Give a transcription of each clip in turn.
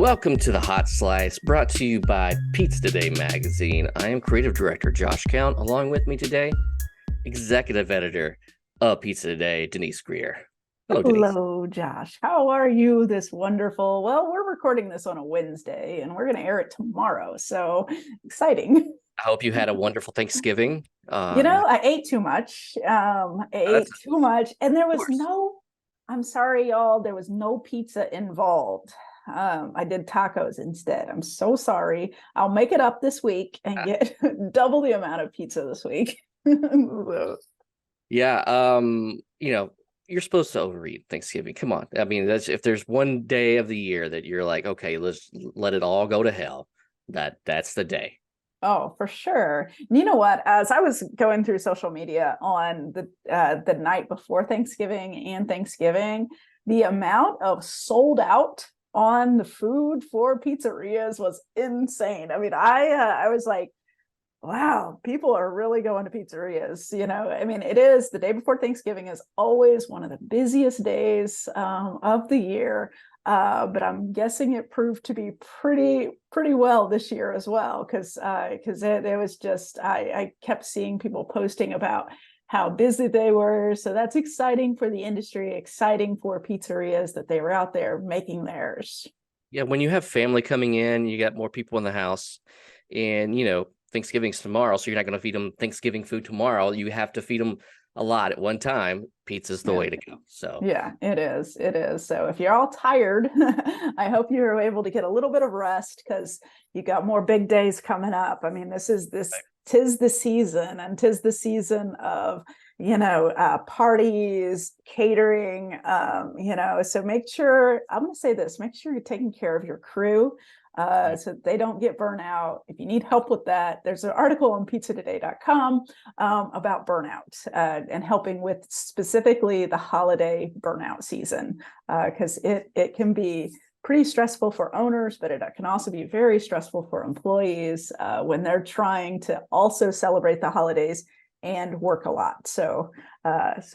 Welcome to the Hot Slice, brought to you by Pizza Today magazine. I am creative director Josh Count. Along with me today, executive editor of Pizza Today, Denise Greer. Hello, Denise. Hello, Josh. How are you this wonderful? Well, we're recording this on a Wednesday and we're going to air it tomorrow. So exciting. I hope you had a wonderful Thanksgiving. I ate too much. And there was course. I'm sorry, y'all, there was no pizza involved. I did tacos instead. I'm so sorry. I'll make it up this week and get double the amount of pizza this week. Yeah, you're supposed to overeat Thanksgiving. Come on. I mean, if there's one day of the year that you're like, okay, let's let it all go to hell, that's the day. Oh, for sure. You know what? As I was going through social media on the night before Thanksgiving and Thanksgiving, the amount of sold out on the food for pizzerias was insane. I mean, I was like, wow, people are really going to pizzerias. I mean, it is the day before Thanksgiving is always one of the busiest days of the year. But I'm guessing it proved to be pretty well this year as well, because it was just I kept seeing people posting about how busy they were. So that's exciting for the industry, exciting for pizzerias that they were out there making theirs. Yeah, when you have family coming in, you got more people in the house, and Thanksgiving's tomorrow, so you're not going to feed them Thanksgiving food tomorrow. You have to feed them a lot at one time. Pizza's the way to go. So yeah, it is. It is. So if you're all tired, I hope you're able to get a little bit of rest because you got more big days coming up. I mean, tis the season, and tis the season of parties, catering. So make sure you're taking care of your crew. So they don't get burnt out. If you need help with that, there's an article on pizzatoday.com about burnout and helping with specifically the holiday burnout season, because it can be pretty stressful for owners, but it can also be very stressful for employees when they're trying to also celebrate the holidays and work a lot. So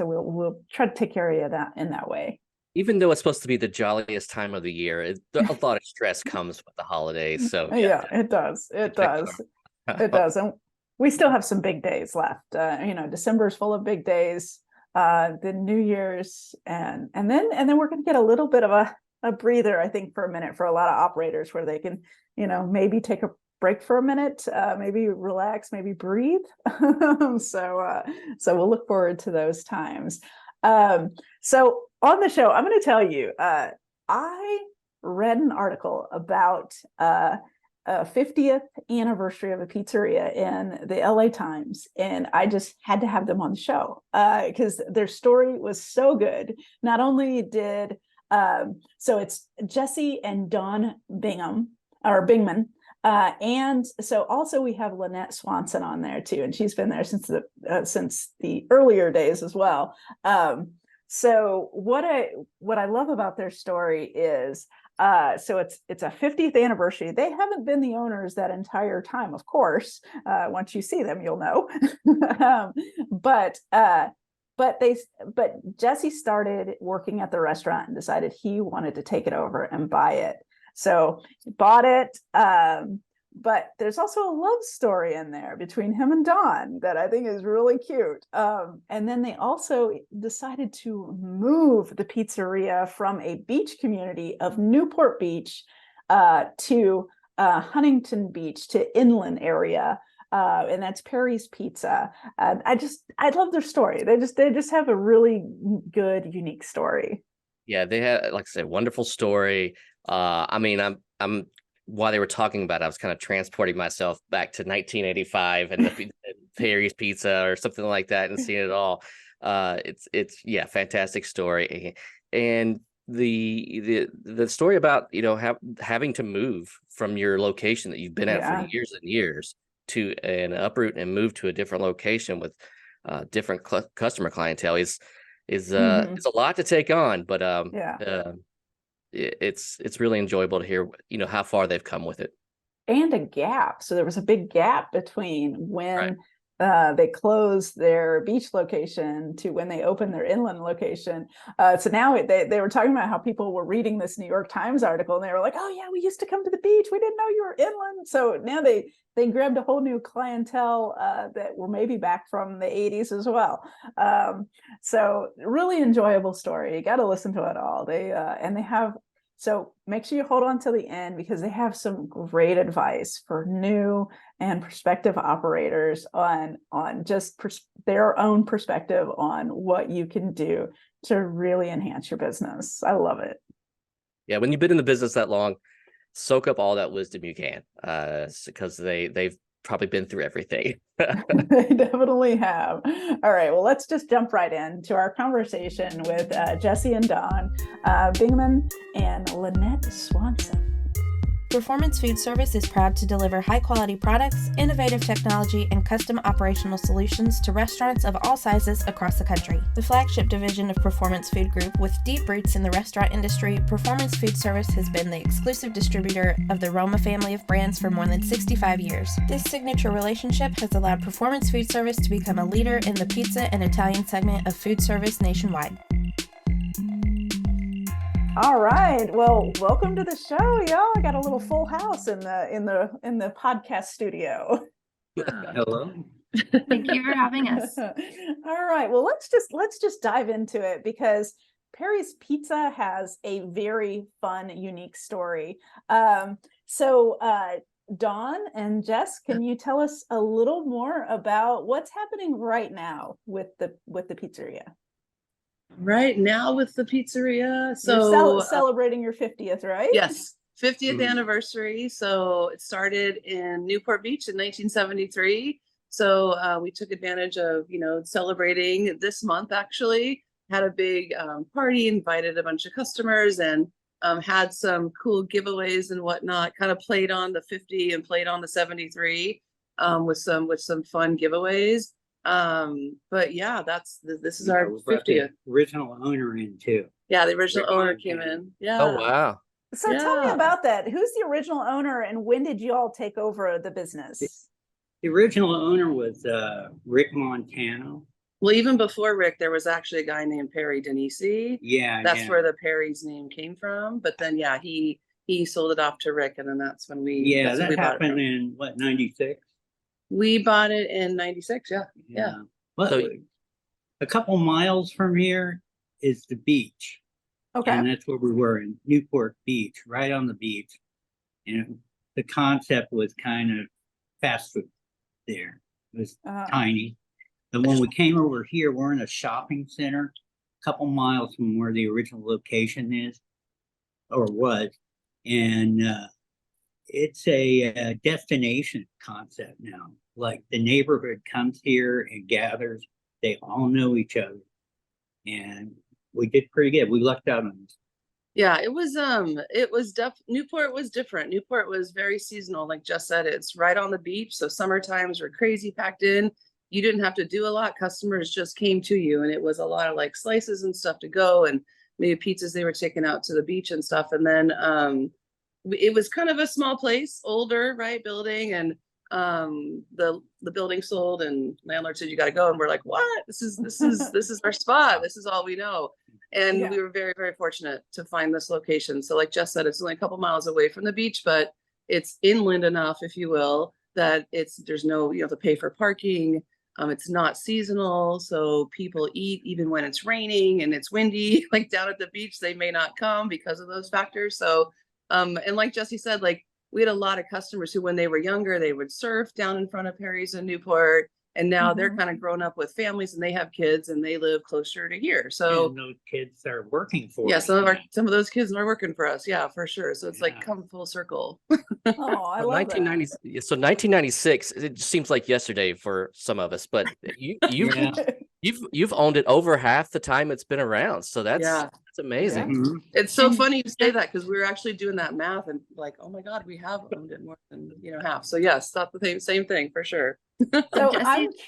we'll try to take care of that in that way. even though it's supposed to be the jolliest time of the year, a lot of stress comes with the holidays. So yeah, it does. It does. It does. And we still have some big days left. December's full of big days. The New Year's and then we're going to get a little bit of a breather, I think, for a minute for a lot of operators where they can, maybe take a break for a minute, maybe relax, maybe breathe. So we'll look forward to those times. So on the show, I'm going to tell you, I read an article about a 50th anniversary of a pizzeria in the LA Times, and I just had to have them on the show because their story was so good. Not only did so it's Jesse and Dawn Bingaman. And so also we have Lynette Swanson on there too, and she's been there since the earlier days as well. So what I love about their story is so it's a 50th anniversary. They haven't been the owners that entire time, of course. Once you see them, you'll know. But Jesse started working at the restaurant and decided he wanted to take it over and buy it. So he bought it. But there's also a love story in there between him and Dawn that I think is really cute. And then they also decided to move the pizzeria from a beach community of Newport Beach to Huntington Beach, to inland area. And that's Perry's Pizza. I love their story. They just have a really good, unique story. yeah, they had, like I said, wonderful story. I mean, I'm while they were talking about it, I was kind of transporting myself back to 1985 and the Perry's Pizza or something like that, and seeing it all. It's fantastic story, and the story about having to move from your location that you've been at for years and years to an uproot and move to a different location with different customer clientele is it's a lot to take on, but it's really enjoyable to hear how far they've come with it. And a gap. So there was a big gap between when They closed their beach location to when they opened their inland location. So now they were talking about how people were reading this New York Times article and they were like, oh yeah, we used to come to the beach. We didn't know you were inland. So now they grabbed a whole new clientele that were maybe back from the 80s as well. So really enjoyable story. You got to listen to it all. So make sure you hold on till the end because they have some great advice for new and prospective operators on just their own perspective on what you can do to really enhance your business. I love it. Yeah, when you've been in the business that long, soak up all that wisdom you can, because they've probably been through everything. They definitely have. All right, well, let's just jump right into our conversation with Jesse and Dawn Bingaman and Lynette Swanson. Performance Food Service is proud to deliver high-quality products, innovative technology, and custom operational solutions to restaurants of all sizes across the country. The flagship division of Performance Food Group, with deep roots in the restaurant industry, Performance Food Service has been the exclusive distributor of the Roma family of brands for more than 65 years. This signature relationship has allowed Performance Food Service to become a leader in the pizza and Italian segment of food service nationwide. All right. Well, welcome to the show, y'all. I got a little full house in the podcast studio. Hello. Thank you for having us. All right. Well, let's just dive into it because Perry's Pizza has a very fun, unique story. So Dawn and Jess, can you tell us a little more about what's happening right now with the pizzeria? Right now with the pizzeria, so you're celebrating your 50th, right? Yes, 50th anniversary. So it started in Newport Beach in 1973. So we took advantage of celebrating this month. Actually, had a big party, invited a bunch of customers, and had some cool giveaways and whatnot. Kind of played on the 50 and played on the 73 with some fun giveaways. But yeah, this is our 50th. Original owner in too. Yeah, the original owner came in. Yeah. Oh wow. So tell me about that. Who's the original owner and when did you all take over the business? The original owner was Rick Montano. Well, even before Rick, there was actually a guy named Perry Denisi. Yeah. That's where the Perry's name came from. But then he sold it off to Rick, and then that's when we that happened in what, 96? We bought it in 96. Yeah. Well, so, a couple miles from here is the beach. Okay. And that's where we were, in Newport Beach, right on the beach. And the concept was kind of fast food there. It was tiny. And when we came over here, we're in a shopping center, a couple miles from where the original location is, or was. And it's a destination concept now. Like the neighborhood comes here and gathers. They all know each other, and we did pretty good. We lucked out on this. Yeah, it was Newport was different. Newport was very seasonal, like Jess said. It's right on the beach, so summer times were crazy packed in. You didn't have to do a lot. Customers just came to you, and it was a lot of like slices and stuff to go, and maybe pizzas they were taking out to the beach and stuff. And then it was kind of a small place, older, right, building, and the building sold, and landlord said you got to go, and we're like, what? This is our spot. This is all we know. And we were very, very fortunate to find this location. So like Jess said, it's only a couple miles away from the beach, but it's inland enough, if you will, that there's no, you have to pay for parking. It's not seasonal, so people eat even when it's raining and it's windy. Like down at the beach, they may not come because of those factors. So and like Jesse said, like we had a lot of customers who, when they were younger, they would surf down in front of Perry's in Newport. And now they're kind of grown up with families and they have kids and they live closer to here. So and those kids are working for us. Yeah, some of those kids are working for us. Yeah, for sure. So it's like come full circle. Oh, I love 1990. So 1996. It just seems like yesterday for some of us, but you've owned it over half the time it's been around. So that's amazing. Yeah. Mm-hmm. It's so funny you say that because we were actually doing that math and like, oh my God, we have owned it more than half. So yes, that's the same thing for sure. So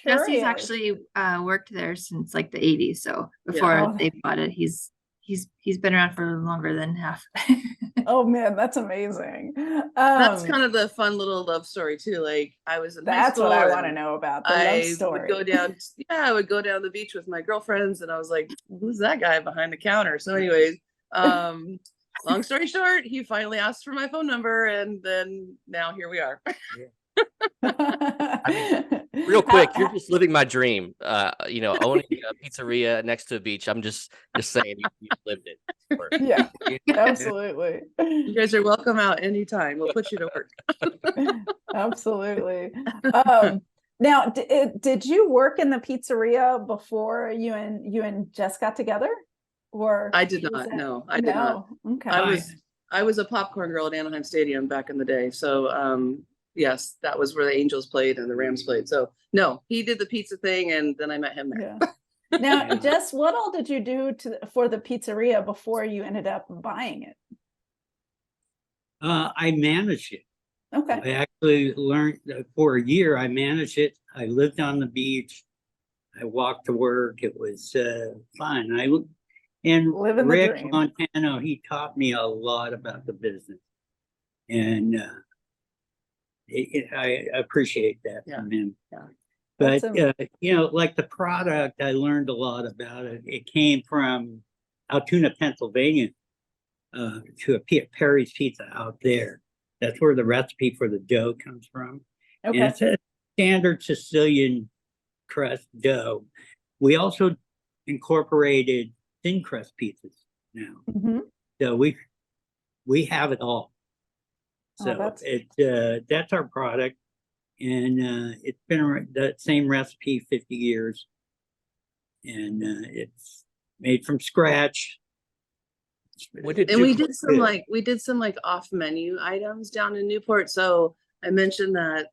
Jesse's actually worked there since like the 80s. So before they bought it, he's he's been around for longer than half. Oh man, that's amazing. That's kind of the fun little love story too. Like I was in high That's what I school want to and know about, the love I would story. go down, I would go down the beach with my girlfriends, and I was like, "Who's that guy behind the counter?" So, anyways, long story short, he finally asked for my phone number, and then now here we are. I mean, real quick, you're just living my dream. Owning a pizzeria next to a beach. I'm just saying you lived it. Yeah, absolutely. You guys are welcome out anytime. We'll put you to work. Absolutely. Now, did you work in the pizzeria before you and Jess got together? Or I did not. No, I did not. Okay. I was a popcorn girl at Anaheim Stadium back in the day. So, yes, that was where the Angels played and the Rams played. So, no, he did the pizza thing, and then I met him there. Yeah. Now, Jess, what all did you do for the pizzeria before you ended up buying it? I managed it. Okay. I actually learned for a year. I managed it. I lived on the beach. I walked to work. It was fun. And Living the Rick dream. Montano, he taught me a lot about the business, and I appreciate that from him. Yeah. But like the product, I learned a lot about it. It came from Altoona, Pennsylvania, to a Perry's Pizza out there. That's where the recipe for the dough comes from. Okay. And it's a standard Sicilian crust dough. We also incorporated thin crust pizzas now. Mm-hmm. So we have it all. So that's our product. And it's been the same recipe 50 years. And it's made from scratch. We did some off menu items down in Newport. So I mentioned that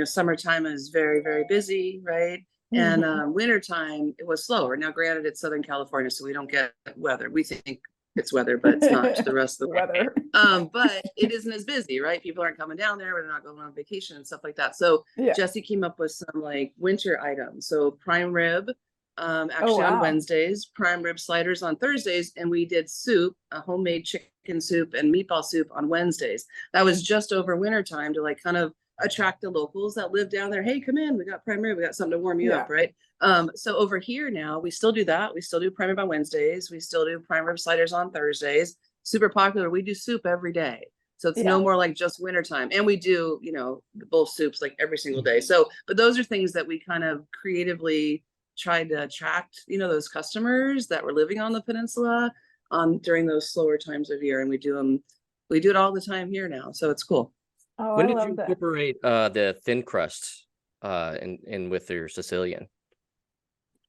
summertime is very, very busy, right? Mm-hmm. And wintertime it was slower. Now, granted, it's Southern California, so we don't get weather. We think it's weather, but it's not to the rest of the weather. But it isn't as busy, right? People aren't coming down there. We're not going on vacation and stuff like that. So Jesse came up with some like winter items. So prime rib, on Wednesdays, prime rib sliders on Thursdays, and we did soup, a homemade chicken soup and meatball soup on Wednesdays. That was just over winter time to like kind of attract the locals that live down there. Hey, come in, we got prime rib, we got something to warm you up, right? So over here now, we still do that. We still do prime rib on Wednesdays. We still do prime rib sliders on Thursdays. Super popular. We do soup every day. So it's no more like just wintertime. And we do, both soups like every single day. So, but those are things that we kind of creatively tried to attract, those customers that were living on the peninsula during those slower times of year. And we do it all the time here now. So it's cool. Oh, when did you incorporate the thin crust in with your Sicilian?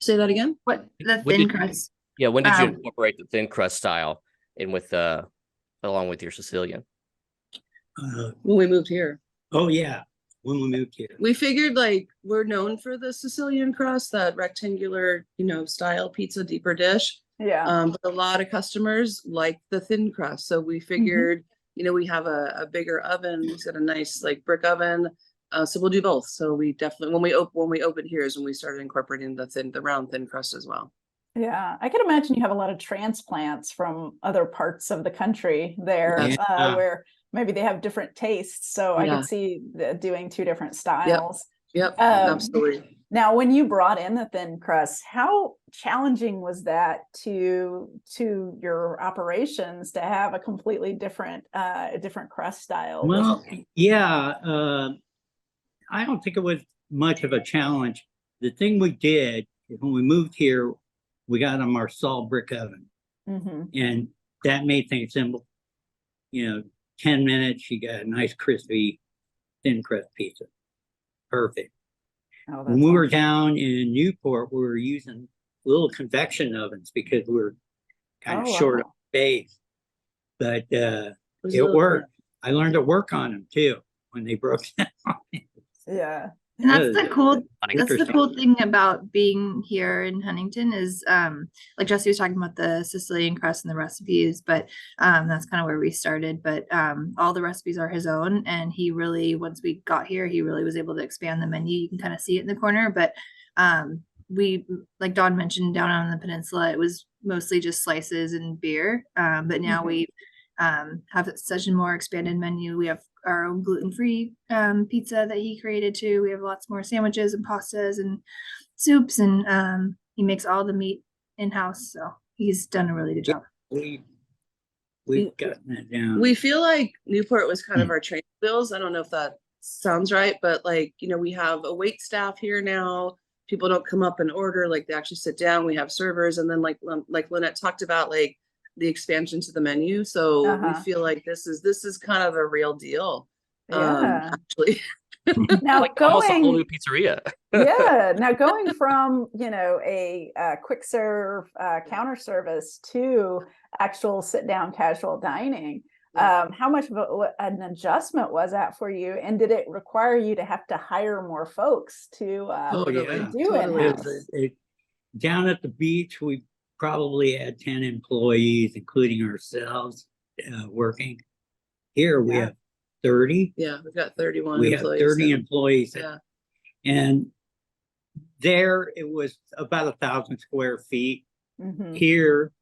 Say that again? What the thin crust? Yeah, when did you incorporate the thin crust style in with along with your Sicilian? When we moved here. Oh yeah, when we moved here. We figured like we're known for the Sicilian crust, that rectangular, style pizza deeper dish. Yeah. But a lot of customers like the thin crust. So we figured, we have a bigger oven. We've got a nice like brick oven. So we'll do both. So we definitely, when we opened here is when we started incorporating the round thin crust as well. Yeah, I can imagine you have a lot of transplants from other parts of the country there, where maybe they have different tastes. So I could see doing two different styles. Yep, absolutely. Now, when you brought in the thin crust, how challenging was that to your operations to have a completely different crust style? Well, I don't think it was much of a challenge. The thing we did when we moved here, we got a Marsal brick oven, and that made things simple. 10 minutes, you got a nice crispy thin crust pizza. Perfect. When we were down in Newport, we were using little convection ovens because we were kind of short of space. But it worked. I learned to work on them too when they broke down. Yeah. And that's the cool thing about being here in Huntington is like Jesse was talking about the Sicilian crust and the recipes, but that's kind of where we started. But all the recipes are his own, and he really, once we got here, he really was able to expand the menu. You can kind of see it in the corner, but we, like Dawn mentioned, down on the peninsula, it was mostly just slices and beer. But now we have such a more expanded menu. We have our own gluten-free pizza that he created too. We have lots more sandwiches and pastas and soups, and he makes all the meat in-house. So he's done a really good job. We've gotten that down. We feel like Newport was kind of our training wheels. I don't know if that sounds right, but like, you know, we have a wait staff here now. People don't come up and order, like they actually sit down. We have servers, and then like Lynette talked about, like the expansion to the menu. So we feel like this is kind of a real deal. Actually. Now like almost a whole new pizzeria. Yeah. Now going from, you know, a quick serve counter service to actual sit down casual dining, how much of an adjustment was that for you? And did it require you to have to hire more folks to do it? Down at the beach, we probably had 10 employees, including ourselves, working. Here we have 30. Yeah, we've got 31 we employees. Have 30 employees. Yeah. And there it was about 1,000 square feet. Here,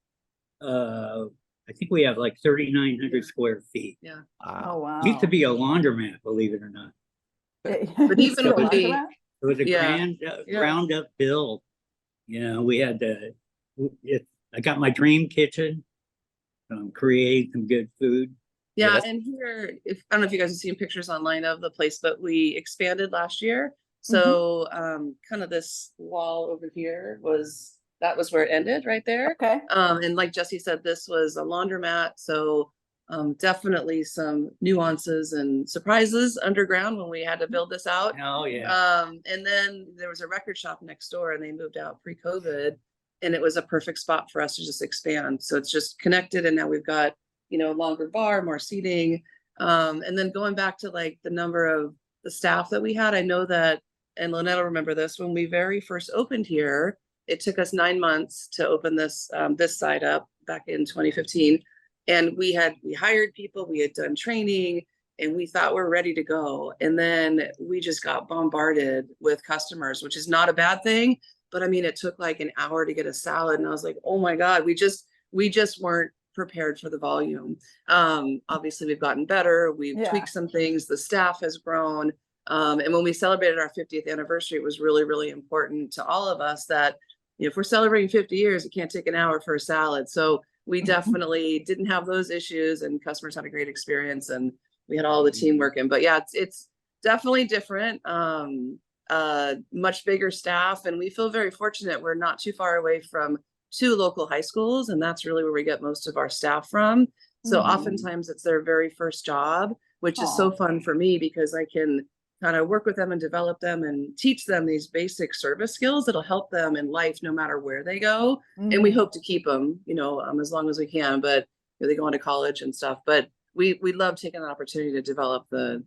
I think we have like 3,900 square feet. Yeah. Oh, wow. Used to be a laundromat, believe it or not. But even it was a ground up build. You know, we had I got my dream kitchen, create some good food. Yeah, and here, I don't know if you guys have seen pictures online of the place, but we expanded last year. So kind of this wall over here was where it ended right there. Okay. And like Jesse said, this was a laundromat. So definitely some nuances and surprises underground when we had to build this out. Oh yeah. And then there was a record shop next door, and they moved out pre-COVID, and it was a perfect spot for us to just expand. So it's just connected, and now we've got, you know, longer bar, more seating. And then going back to like the number of the staff that we had, I know that, and Lynette will remember this, when we very first opened here, it took us 9 months to open this side up back in 2015. And we hired people, we had done training, and we thought we're ready to go. And then we just got bombarded with customers, which is not a bad thing. But I mean, it took like an hour to get a salad. And I was like, oh my God, we just weren't prepared for the volume. Obviously we've gotten better. We've tweaked some things. The staff has grown. And when we celebrated our 50th anniversary, it was really, really important to all of us that, you know, if we're celebrating 50 years, it can't take an hour for a salad. So we definitely didn't have those issues, and customers had a great experience, and we had all the team working. But yeah, it's definitely different. Much bigger staff, and we feel very fortunate. We're not too far away from 2 local high schools, and that's really where we get most of our staff from. So oftentimes it's their very first job, which is so fun for me, because I can kind of work with them and develop them and teach them these basic service skills that'll help them in life no matter where they go. And we hope to keep them, you know, as long as we can, but you know, they go into college and stuff. But we love taking an opportunity to develop the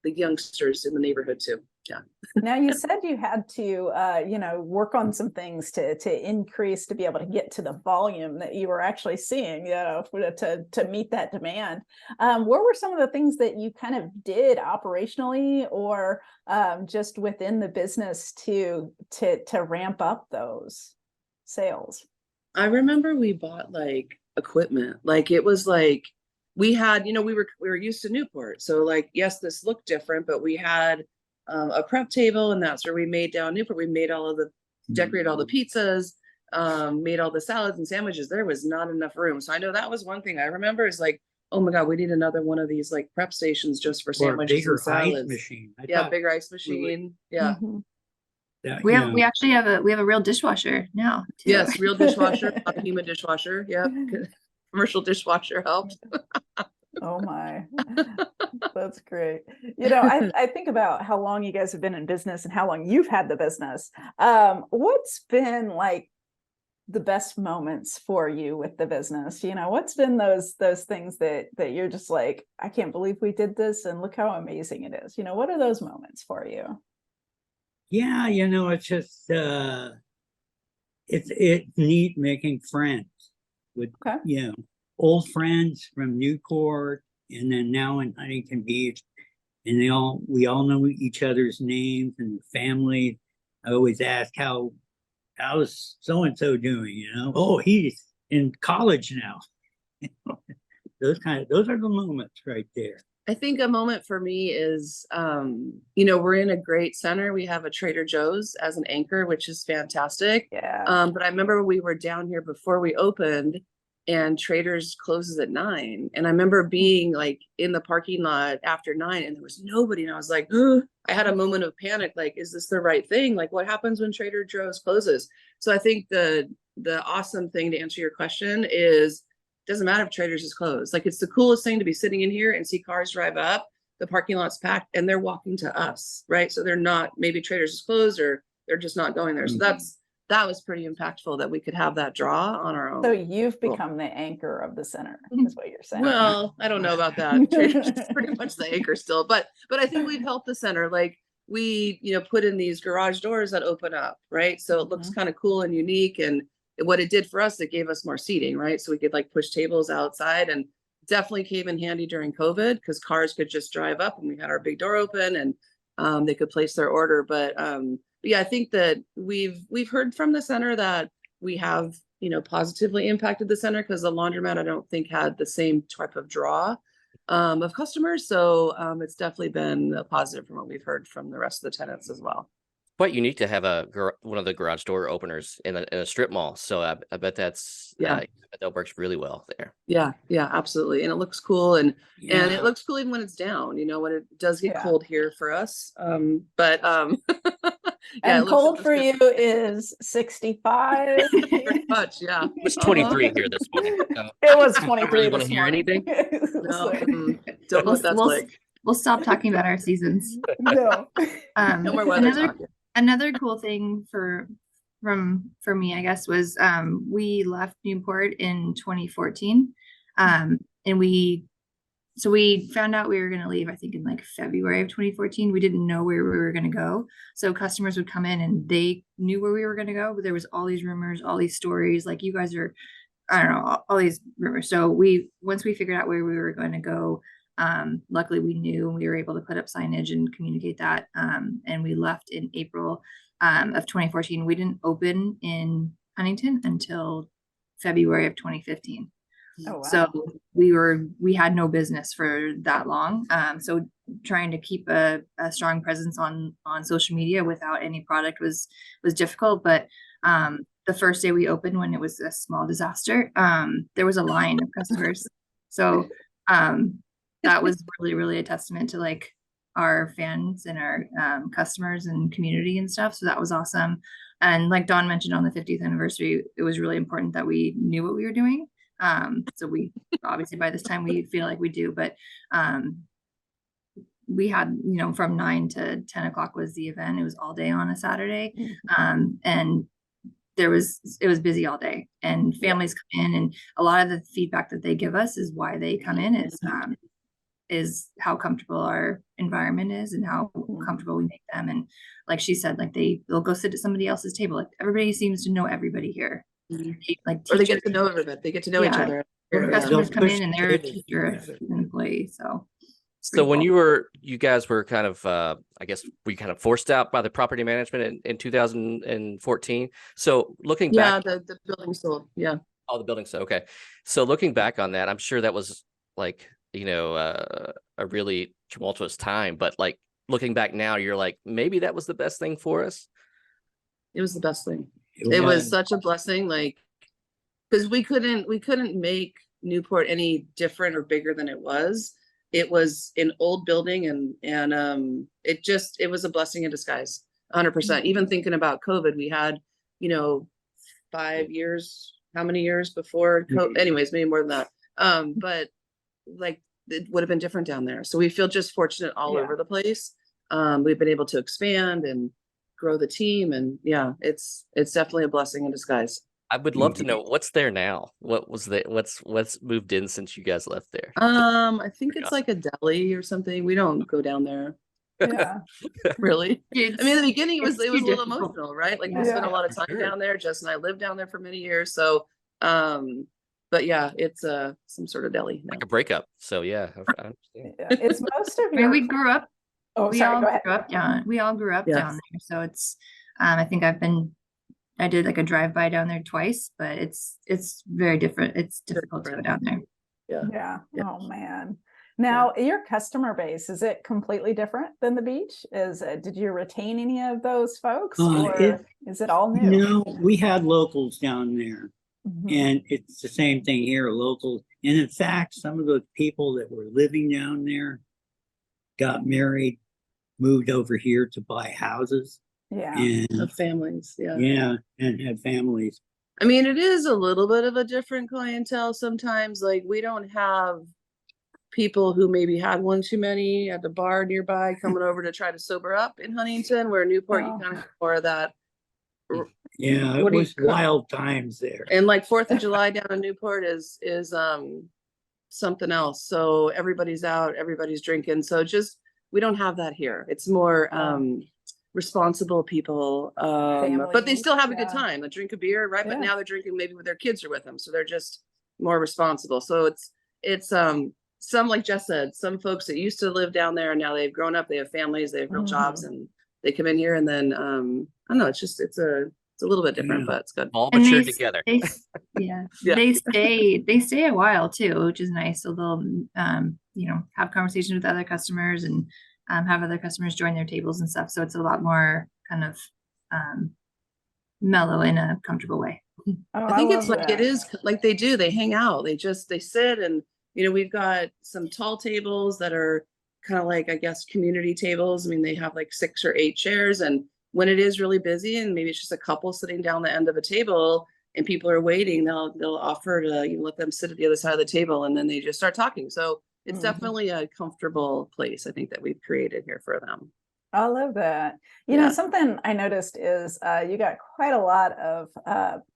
youngsters in the neighborhood too. Yeah. Now you said you had to, you know, work on some things to increase, to be able to get to the volume that you were actually seeing, you know, to meet that demand. What were some of the things that you kind of did operationally or just within the business to ramp up those sales? I remember we bought like equipment, like it was like we had, you know, we were used to Newport, so like yes, this looked different, but we had a prep table, and that's where we made down Newport. We made decorated all the pizzas, made all the salads and sandwiches. There was not enough room. So I know that was one thing I remember is like, oh my God, we need another one of these like prep stations just for sandwiches and salads. Ice machine. Bigger ice machine. We actually have a real dishwasher now too. Yes, real dishwasher, not a human dishwasher. Yeah. Commercial dishwasher helped. Oh my, that's great. You know, I think about how long you guys have been in business and how long you've had the business. What's been like the best moments for you with the business? You know, what's been those things that you're just like, I can't believe we did this, and look how amazing it is. You know, what are those moments for you? Yeah, you know, it's just it's neat making friends with you know, old friends from Newport, and then now in Huntington Beach, and we all know each other's names and family. I always ask how how's so-and-so doing, you know? Oh, he's in college now. Those are the moments right there. I think a moment for me is, you know, we're in a great center. We have a Trader Joe's as an anchor, which is fantastic. Yeah. But I remember we were down here before we opened, and Trader's closes at 9. And I remember being like in the parking lot after 9, and there was nobody. And I was like, ugh. I had a moment of panic. Like, is this the right thing? Like, what happens when Trader Joe's closes? So I think the awesome thing to answer your question is, doesn't matter if Trader's is closed. Like, it's the coolest thing to be sitting in here and see cars drive up, the parking lot's packed, and they're walking to us, right? So they're not, maybe Trader's is closed, or they're just not going there. So that was pretty impactful that we could have that draw on our own. So you've become the anchor of the center, is what you're saying. Well, I don't know about that. Trader's is pretty much the anchor still, but I think we've helped the center. Like, we, you know, put in these garage doors that open up, right? So it looks kind of cool and unique. And what it did for us, it gave us more seating, right? So we could like push tables outside, and definitely came in handy during COVID because cars could just drive up and we had our big door open, and they could place their order. But yeah, I think that we've heard from the center that we have, you know, positively impacted the center, because the laundromat, I don't think, had the same type of draw of customers. So it's definitely been a positive from what we've heard from the rest of the tenants as well. Quite unique to have one of the garage door openers in a strip mall. So I bet that's I bet that works really well there. Yeah, absolutely. And it looks cool, and it looks cool even when it's down, you know, when it does get cold here for us. But and cold for you is 65. Pretty much, yeah. It was 23 here this morning. It was 23. Really want to hear anything? No, don't know what that's like. We'll stop talking about our seasons. No. No more weather talking. Another cool thing for me, I guess, was we left Newport in 2014, and we found out we were going to leave, I think, in like February of 2014. We didn't know where we were going to go, so customers would come in and they knew where we were going to go, but there was all these rumors, all these stories, like, you guys are, I don't know, all these rumors. So once we figured out where we were going to go, luckily we knew, and we were able to put up signage and communicate that. And we left in April of 2014. We didn't open in Huntington until February of 2015. Oh, wow. So we had no business for that long. So trying to keep a strong presence on social media without any product was difficult. But the first day we opened, when it was a small disaster, there was a line of customers. So that was really, really a testament to like our fans and our customers and community and stuff. So that was awesome. And like Dawn mentioned, on the 50th anniversary, it was really important that we knew what we were doing. So we obviously by this time we feel like we do, but we had, you know, from 9 to 10 o'clock was the event. It was all day on a Saturday. And it was busy all day, and families come in, and a lot of the feedback that they give us is why they come in is how comfortable our environment is and how comfortable we make them. And like she said, like they'll go sit at somebody else's table. Like, everybody seems to know everybody here. Like, or they get to know everybody. They get to know each other. Customers come in and they're a teacher, an employee. So when you guys were kind of, I guess we kind of forced out by the property management in 2014. So looking back, the building sold. Yeah. Oh, the building. So, okay. So looking back on that, I'm sure that was like, you know, a really tumultuous time, but like looking back now, you're like, maybe that was the best thing for us. It was the best thing. It was such a blessing, like, because we couldn't make Newport any different or bigger than it was. It was an old building, and it was a blessing in disguise, 100%. Even thinking about COVID, we had, you know, 5 years, how many years before COVID? Anyways, maybe more than that. But like, it would have been different down there. So we feel just fortunate all over the place. We've been able to expand and grow the team, and it's definitely a blessing in disguise. I would love to know what's there now. What's moved in since you guys left there? I think it's like a deli or something. We don't go down there. Yeah. Really. I mean, in the beginning it was a little difficult. emotional, right? Like, we spent a lot of time down there. Jess and I lived down there for many years. So but yeah, it's some sort of deli now. Like a breakup. So yeah, I understand. It's most of I mean, we grew up. Oh, we sorry, all go ahead. grew up down. We all grew up down there. So it's I think I've been I did like a drive-by down there twice, but it's very different. It's difficult to go down there. Yeah. Oh man. Now, your customer base, is it completely different than the beach? Did you retain any of those folks, or is it all new? No, we had locals down there, Mhm. and it's the same thing here, locals. And in fact, some of those people that were living down there got married, moved over here to buy houses. Yeah. And Of families. and had families. I mean, it is a little bit of a different clientele sometimes. Like, we don't have people who maybe had one too many at the bar nearby coming over to try to sober up in Huntington, where Newport, you kind of have more of that. Yeah, it was wild times there. And like 4th of July down in Newport is something else. So everybody's out, everybody's drinking. So we don't have that here. It's more responsible people, but they still have a good time. They drink a beer, right? But now they're drinking maybe with their kids are with them, so they're just more responsible. So it's some, like Jess said, some folks that used to live down there and now they've grown up, they have families, they have real jobs, and they come in here, and then I don't know, it's a little bit different, but it's good. All matured together. They stay a while too, which is nice. So they'll have conversations with other customers and have other customers join their tables and stuff. So it's a lot more kind of mellow in a comfortable way. I think it's like it is like they hang out, they sit, and we've got some tall tables that are kind of like, I guess, community tables. I mean, they have like 6 or 8 chairs, and when it is really busy and maybe it's just a couple sitting down the end of a table and people are waiting, they'll offer to let them sit at the other side of the table, and then they just start talking. So it's definitely a comfortable place, I think, that we've created here for them. I love that. You know, something I noticed is you got quite a lot of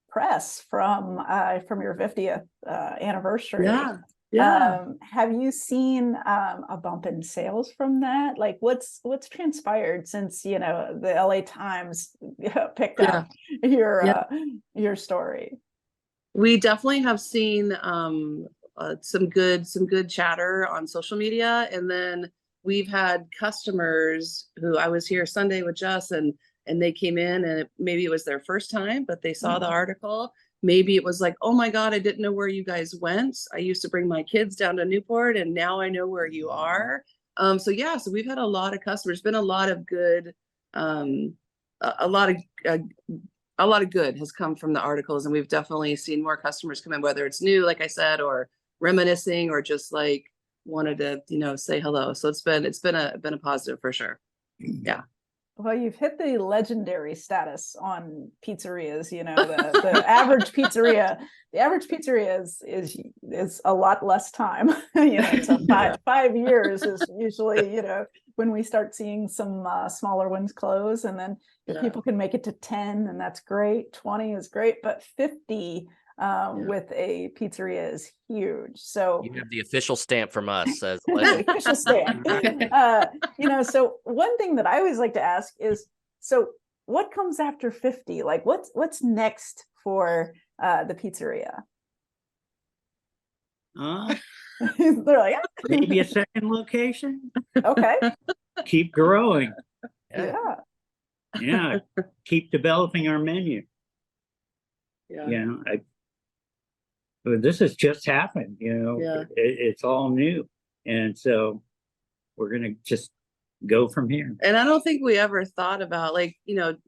press from your 50th anniversary. Have you seen a bump in sales from that? Like, what's transpired since the LA Times picked up your story? We definitely have seen some good chatter on social media, and then we've had customers who, I was here Sunday with Jess, and they came in, and maybe it was their first time, but they saw the article. Maybe it was like, oh my God, I didn't know where you guys went. I used to bring my kids down to Newport, and now I know where you are. So we've had a lot of customers, been a lot of good, a lot of good has come from the articles, and we've definitely seen more customers come in, whether it's new, like I said, or reminiscing, or just like wanted to, say hello. So it's been a positive for sure. Yeah. Well, you've hit the legendary status on pizzerias. The average pizzeria. The average pizzeria is a lot less time. So 5 years is usually when we start seeing some smaller ones close, and then if people can make it to 10, and that's great. 20 is great, but 50 with a pizzeria is huge. So you have the official stamp from us as the official stamp. So one thing that I always like to ask is, so what comes after 50? Like, what's next for the pizzeria? They're like, maybe a second location. Okay. Keep growing. Yeah. Keep developing our menu. But this has just happened, it's all new. And so we're going to just go from here. And I don't think we ever thought about, like,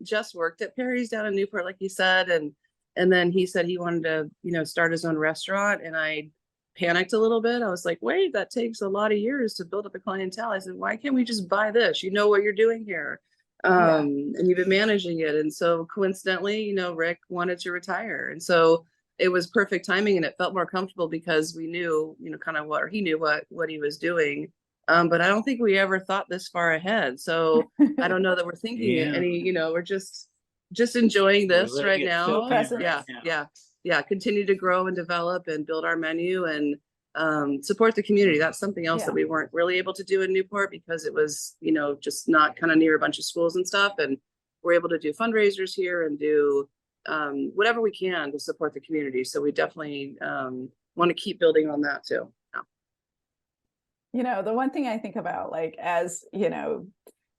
Jess worked at Perry's down in Newport, like he said. And then he said he wanted to, start his own restaurant. And I panicked a little bit. I was like, wait, that takes a lot of years to build up a clientele. I said, why can't we just buy this? You know what you're doing here. And you've been managing it. And so coincidentally, Rick wanted to retire. And so it was perfect timing, and it felt more comfortable because we knew, kind of he knew what he was doing. But I don't think we ever thought this far ahead. So I don't know that we're thinking any, we're just enjoying this right now. Continue to grow and develop and build our menu and support the community. That's something else that we weren't really able to do in Newport because it was, just not kind of near a bunch of schools and stuff. And we're able to do fundraisers here and do whatever we can to support the community. So we definitely want to keep building on that too. The one thing I think about, like, as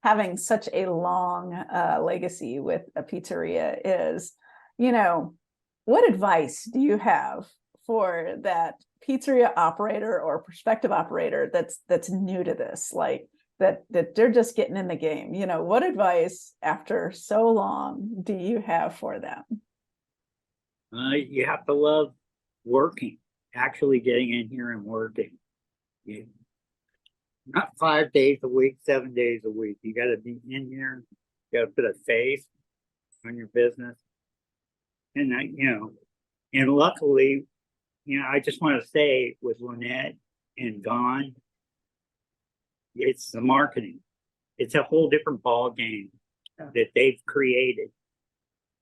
having such a long legacy with a pizzeria is, you know, what advice do you have for that pizzeria operator or prospective operator that's new to this, like that they're just getting in the game? You know, what advice after so long do you have for them? You have to love working, actually getting in here and working. Not 5 days a week, 7 days a week. You got to be in here. You got to put a face on your business. And and luckily, I just want to say with Lynette and Dawn, it's the marketing. It's a whole different ball game that they've created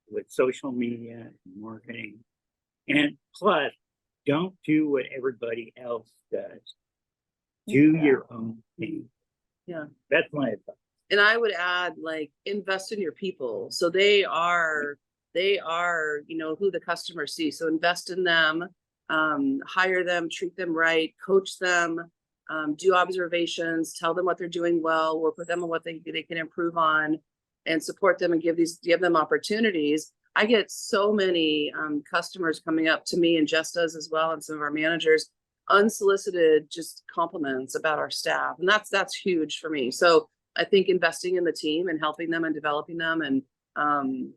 with social media and marketing. And plus, don't do what everybody else does. Do your own thing. Yeah. That's my advice. And I would add, like, invest in your people. So they are, who the customer sees. So invest in them, hire them, treat them right, coach them, do observations, tell them what they're doing well, work with them on what they can improve on, and support them and give them opportunities. I get so many customers coming up to me, and Jess does as well, and some of our managers, unsolicited just compliments about our staff. And that's huge for me. So I think investing in the team and helping them and developing them, and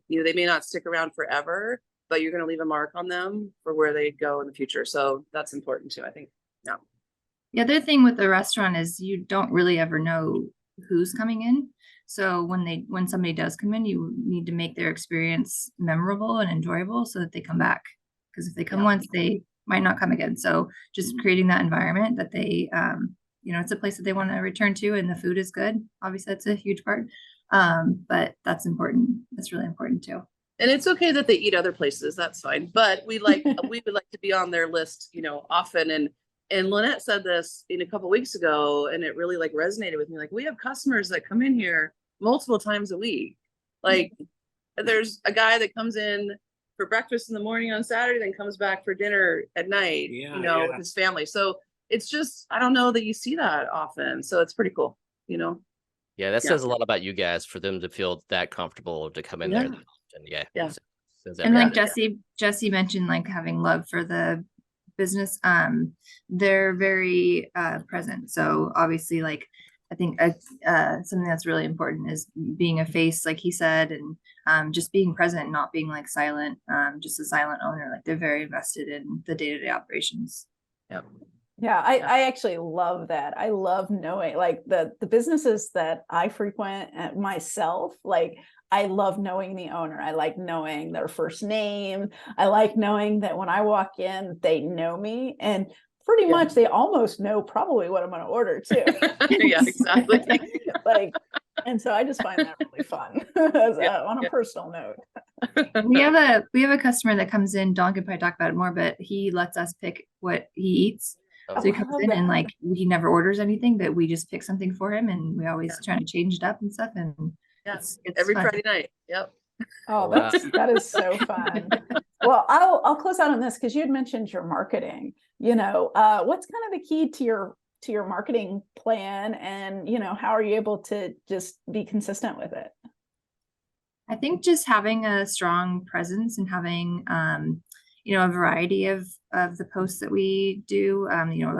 they may not stick around forever, but you're going to leave a mark on them for where they go in the future. So that's important too, I think. Yeah. The other thing with the restaurant is you don't really ever know who's coming in. So when somebody does come in, you need to make their experience memorable and enjoyable so that they come back. Because if they come once, they might not come again. So just creating that environment that they, it's a place that they want to return to, and the food is good. Obviously, that's a huge part. But that's important. That's really important too. And it's okay that they eat other places. That's fine. But we would like to be on their list, often. And Lynette said this a couple of weeks ago, and it really resonated with me. Like, we have customers that come in here multiple times a week. Like, there's a guy that comes in for breakfast in the morning on Saturday, then comes back for dinner at night, with his family. So it's just, I don't know that you see that often. So it's pretty cool, Yeah, that says a lot about you guys for them to feel that comfortable to come in there. Yeah. And like Jesse mentioned, like having love for the business, they're very present. So obviously, like, I think something that's really important is being a face, like he said, and just being present, not being like silent, just a silent owner. Like, they're very invested in the day-to-day operations. Yep. Yeah, I actually love that. I love knowing, like, the businesses that I frequent myself, like, I love knowing the owner. I like knowing their first name. I like knowing that when I walk in, they know me, and pretty much they almost know probably what I'm going to order too. Yeah, exactly. And so I just find that really fun on a personal note. We have a customer that comes in. Dawn could probably talk about it more, but he lets us pick what he eats. So he comes in and like, he never orders anything, but we just pick something for him, and we always try to change it up and stuff. And it's every fun. Friday night. Yep. Oh, that is so fun. Well, I'll close out on this because you had mentioned your marketing. What's kind of the key to your marketing plan, and how are you able to just be consistent with it? I think just having a strong presence and having a variety of the posts that we do,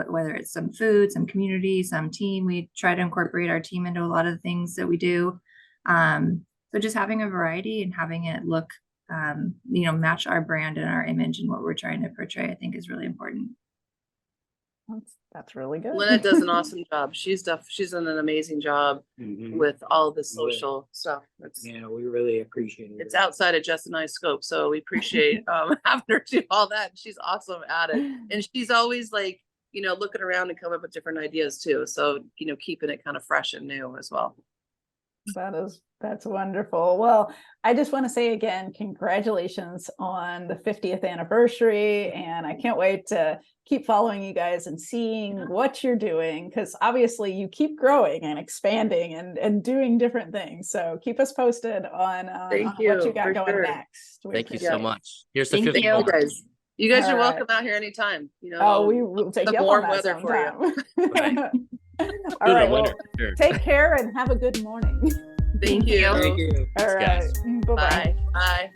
whether it's some food, some community, some team. We try to incorporate our team into a lot of the things that we do. So just having a variety and having it look, match our brand and our image and what we're trying to portray, I think is really important. That's really good. Lynette does an awesome job. She's done an amazing job with all of the social stuff. We really appreciate it. It's outside of Jess and I's scope, so we appreciate having her do all that. She's awesome at it, and she's always looking around and coming up with different ideas too. So keeping it kind of fresh and new as well. That's wonderful. Well, I just want to say again, congratulations on the 50th anniversary. And I can't wait to keep following you guys and seeing what you're doing, because obviously you keep growing and expanding and doing different things. So keep us posted on what you got going next. Thank you so much. Here's the 50th. You guys. You guys are welcome out here anytime. We will take you warm on that weather for you. Right. All right. Well, take care and have a good morning. Thank you. Thank you. All right. Bye-bye. Bye. Bye.